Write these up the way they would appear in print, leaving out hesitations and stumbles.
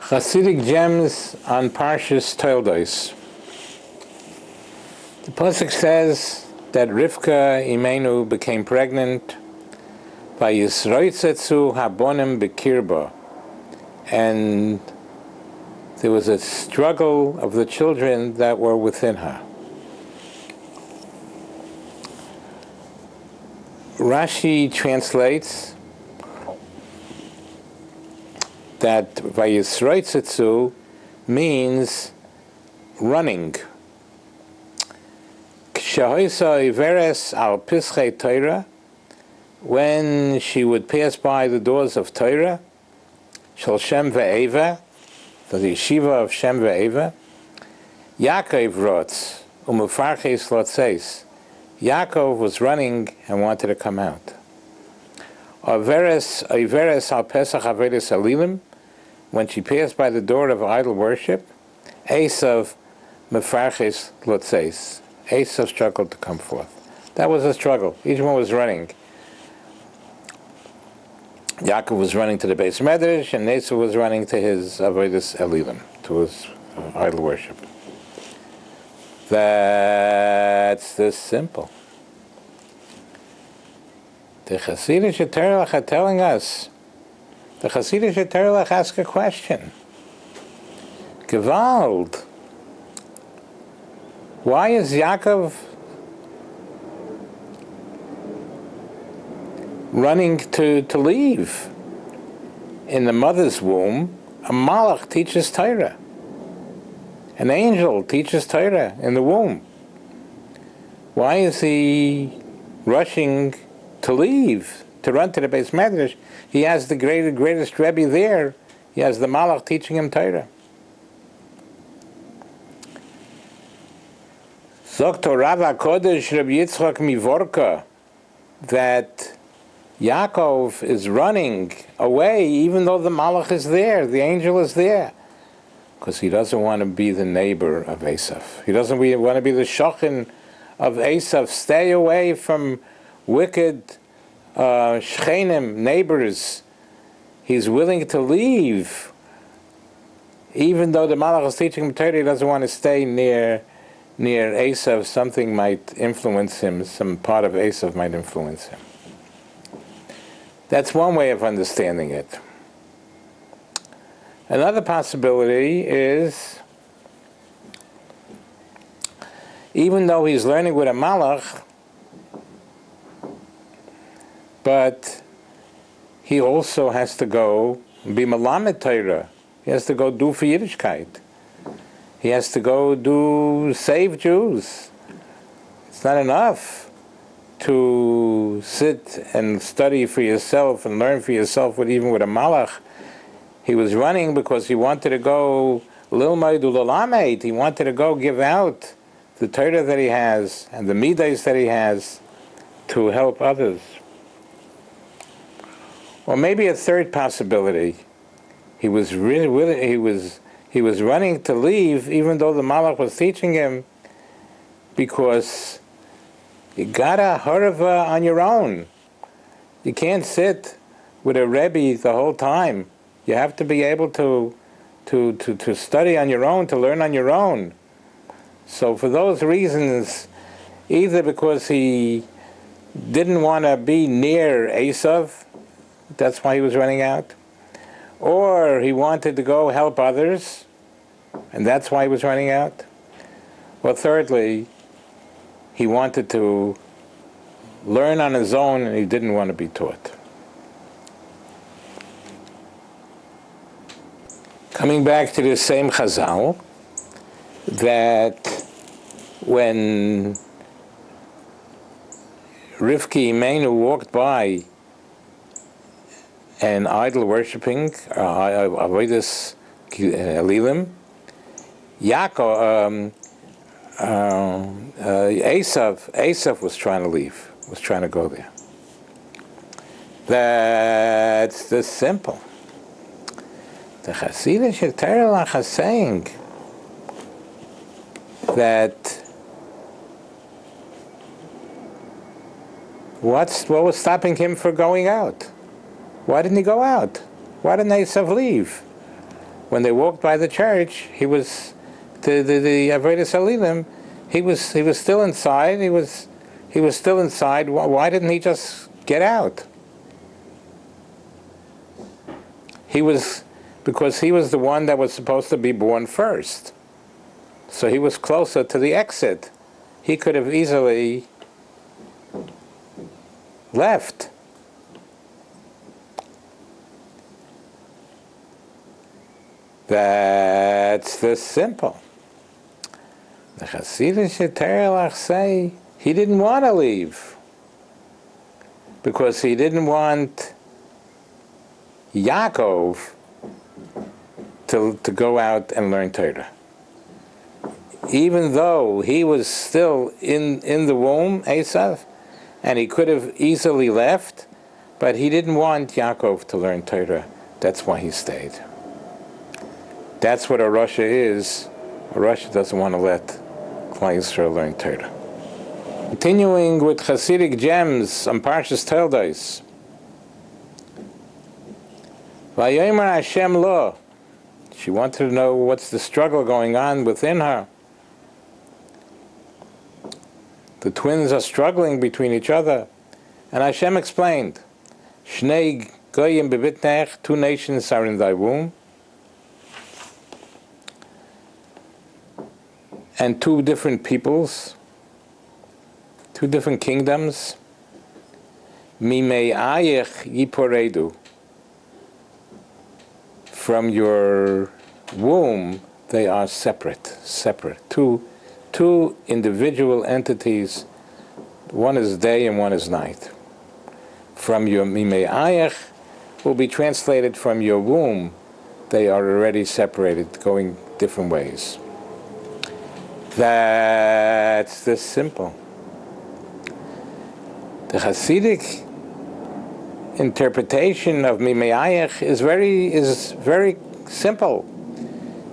Chassidic gems on Parshas Toldos. The pasuk says that Rivka Imenu became pregnant by Yisroitzetzu Habonim Bekirba, and there was a struggle of the children that were within her. Rashi translates that Vayisroitzetzu means running. Kshahoisa Iveres al Pischei Torah, when she would pass by the doors of Torah, Shel Shem Ve'eva, the yeshiva of Shem Ve'eva, Yaakov Rotz, Umufarches Lotzeis. Yaakov was running and wanted to come out. Iveres al Pesach Avedes Alilim, when she passed by the door of idol worship, Esav Mefarches Lotzeis. Esav struggled to come forth. That was a struggle. Each one was running. Yaakov was running to the Beis Medrash, and Esav was running to his Avodas Elilim, to his idol worship. That's this simple. The Chassidic Terelach are telling us, the Chassidic Terelach ask a question. Gewalt. Why is Yaakov running to leave? In the mother's womb, a malach teaches Torah. An angel teaches Torah in the womb. Why is he rushing to leave, to run to the Beis Medrash? He has the greatest Rebbe there. He has the malach teaching him Torah. Zokto Rav HaKodesh Rabbi Yitzchak Mivorka, that Yaakov is running away even though the malach is there, the angel is there, because he doesn't want to be the neighbor of Esav. He doesn't want to be the shochin of Esav. Stay away from wicked shchenim, neighbors. He's willing to leave. Even though the malach is teaching him Torah, he doesn't want to stay near Esav. Something might influence him, some part of Esav might influence him. That's one way of understanding it. Another possibility is, even though he's learning with a malach, but he also has to go be malamed Torah. He has to go do for Yiddishkeit. He has to go save Jews. It's not enough to sit and study for yourself and learn for yourself even with a malach. He was running because he wanted to go lilmaid ulalamed. He wanted to go give out the Torah that he has and the midas that he has to help others. Or maybe a third possibility. He was he was running to leave even though the malach was teaching him, because you gotta harava on your own. You can't sit with a rebbe the whole time. You have to be able to study on your own, to learn on your own. So for those reasons, either because he didn't want to be near Esav, that's why he was running out, or he wanted to go help others, and that's why he was running out, or thirdly, he wanted to learn on his own and he didn't want to be taught. Coming back to the same Chazal, that when Rivki Imenu walked by an idol worshipping, Avodas Elilim, Yaakov, Esav was trying to leave, was trying to go there. That's the simple. The Chassidic Terelach is saying that what was stopping him from going out? Why didn't he go out? Why didn't Esav leave? when they walked by the church, he was the Avodas Halilim. He was still inside. He was still inside. Why didn't he just get out? Because he was the one that was supposed to be born first. So he was closer to the exit. He could have easily left. That's this simple. The Chassidic Terelach say he didn't want to leave because he didn't want Yaakov to go out and learn Torah. Even though he was still in the womb, Esav, and he could have easily left, but he didn't want Yaakov to learn Torah. That's why he stayed. That's what a Rasha is. A Rasha doesn't want to let Klal Yisrael learn Torah. Continuing with Chassidic gems on Parshas Toldos. Vayomer Hashem lo. She wanted to know what's the struggle going on within her. The twins are struggling between each other. And Hashem explained, Shnei goyim bebitnech, 2 nations are in thy womb. And 2 different peoples, 2 different kingdoms. Mimei ayech yiporedu. From your womb, they are separate. 2 individual entities. One is day and one is night. From your mimei ayech will be translated from your womb. They are already separated, going different ways. That's this simple. The Chassidic interpretation of Mimeyayich is very simple.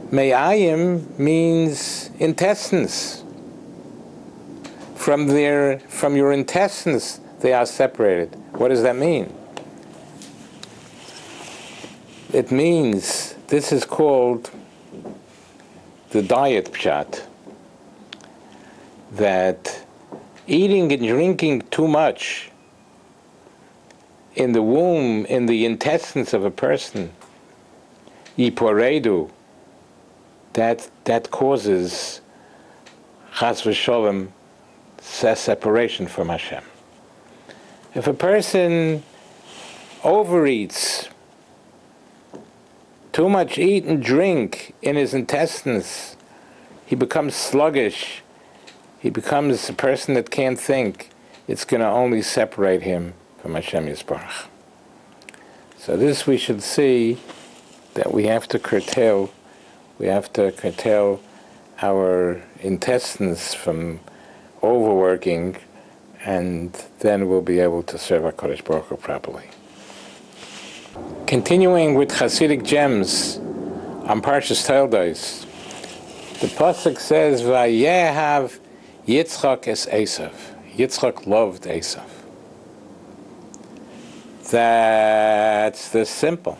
Meyayim means intestines. From your intestines, they are separated. What does that mean? It means, this is called the diet pshat, that eating and drinking too much in the womb, in the intestines of a person, yiporedu, that causes chas v'sholem, separation from Hashem. If a person overeats, too much eat and drink in his intestines, he becomes sluggish. He becomes a person that can't think. It's going to only separate him from Hashem Yisbarach. So this we should see that we have to curtail our intestines from overworking, and then we'll be able to serve our Kodesh Baruch Hu properly. Continuing with Chassidic gems on Parshas Toldos, the pasuk says, "Vayehav Yitzchak es Esav." Yitzchak loved Esav. That's the simple.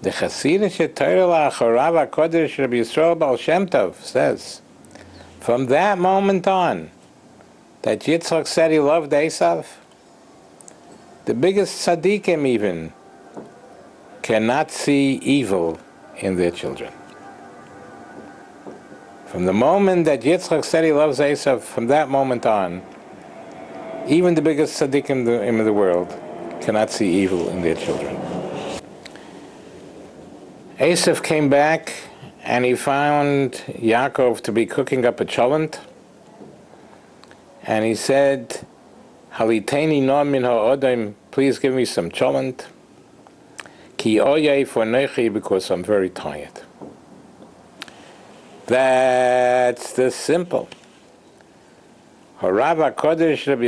The Chassidic Torah Chorav HaKodesh Rabbi Yisrael Baal Shem Tov says, from that moment on, that Yitzchak said he loved Esav, the biggest tzaddikim even cannot see evil in their children. From the moment that Yitzchak said he loves Esav, from that moment on, even the biggest tzaddikim in the world cannot see evil in their children. Esav came back and he found Yaakov to be cooking up a cholent, and he said, Haliteni no min ha'odim, please give me some cholent, ki oyei for nechi, because I'm very tired. That's the simple. Harav HaKodesh Rabbi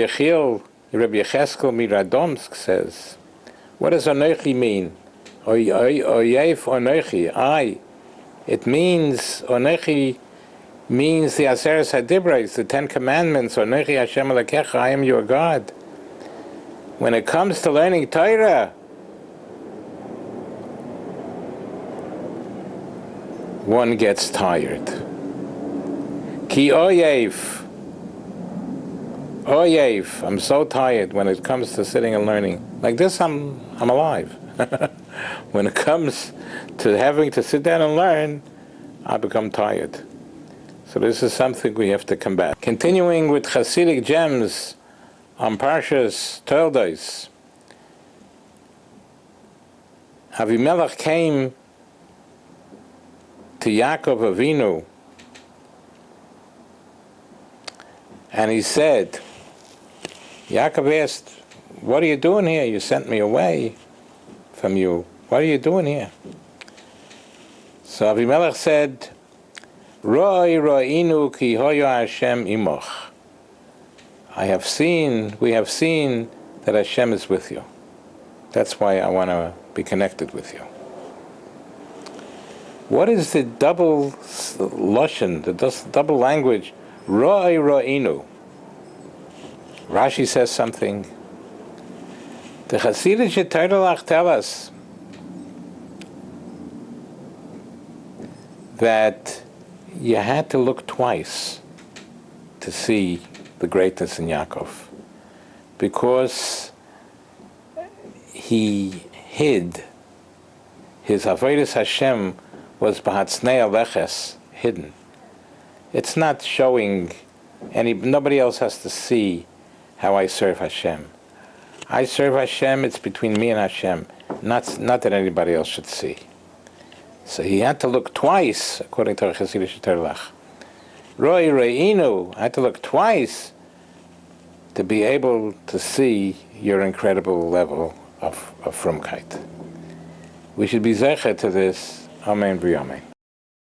Yecheskel Miradomsk says, what does Onechi mean? Oyef Onechi, I. It means, Onechi means the Aseres HaDibros, the 10 Commandments, Onechi Hashem Elokecha, I am your God. When it comes to learning Torah, one gets tired. Ki oyev, I'm so tired when it comes to sitting and learning. Like this, I'm alive. When it comes to having to sit down and learn, I become tired. So this is something we have to combat. Continuing with Chassidic gems on Parshas Toldos. Avimelech came to Yaakov Avinu and he said, Yaakov asked, what are you doing here? You sent me away from you. What are you doing here? So Avimelech said, Roi ro'inu ki hoyo Hashem imoch. We have seen that Hashem is with you. That's why I want to be connected with you. What is the double lashon, the double language? Roi ro'inu. Rashi says something. The Chassidic Toldos tell us that you had to look twice to see the greatness in Yaakov, because he hid. His avodas Hashem was b'hatznei aleches, hidden. It's not showing nobody else has to see how I serve Hashem. I serve Hashem, it's between me and Hashem, not that anybody else should see. So he had to look twice, according to Chassidic Toldos. Roi re'inu, I had to look twice to be able to see your incredible level of frumkeit. We should be zecher to this. Amen v'yamen.